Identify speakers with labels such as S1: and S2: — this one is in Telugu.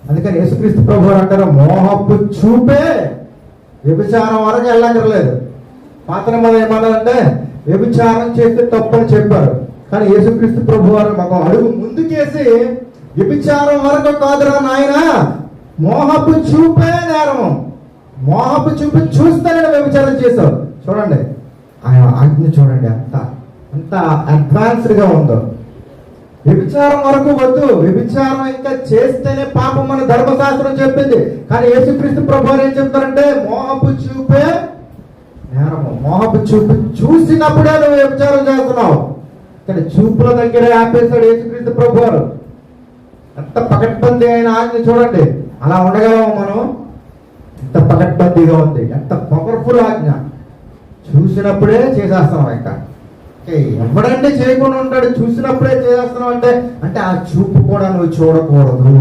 S1: అందుకని యేసుక్రీస్తు ప్రభు అంటారు, మోహపు చూపే వ్యభిచారం వరకు వెళ్ళక్కర్లేదు. పాత నిబంధన ఏమన్నారంటే వ్యభిచారం చేస్తే తప్పని చెప్పారు. కానీ యేసుక్రీస్తు ప్రభు వారు మాకు అడుగు ముందుకేసి వ్యభిచారం వరకు కాదురా నాయన, మోహపు చూపే నేరము, మోహపు చూపు చూస్తేనే వ్యభిచారం చేశావు. చూడండి ఆయన ఆజ్ఞ చూడండి ఎంత అడ్వాన్స్డ్గా ఉందో. వ్యభిచారం వరకు వద్దు, వ్యభిచారం ఇంకా చేస్తేనే పాపం మన ధర్మశాస్త్రం చెప్పింది. కానీ యేసుక్రీస్తు ప్రభు వారు ఏం చెప్తారంటే మోహపు చూపే నేరము. మోహపు చూపు చూసినప్పుడే నువ్వు వ్యభిచారం చేస్తున్నావు. కానీ చూపుల దగ్గరే ఆపేశాడు యేసుక్రీస్తు ప్రభు వారు. ఎంత పకడ్బందీ అయిన ఆజ్ఞ చూడండి. అలా ఉండగలము మనం? ఎంత పకడ్బందీగా ఉంది, ఎంత పవర్ఫుల్ ఆజ్ఞ. చూసినప్పుడే చేసేస్తున్నాం. ఇంకా ఎవడంటే చేయకుండా ఉంటాడు, చూసినప్పుడే చేసేస్తున్నాం అంటే ఆ చూపు కూడా నువ్వు చూడకూడదు.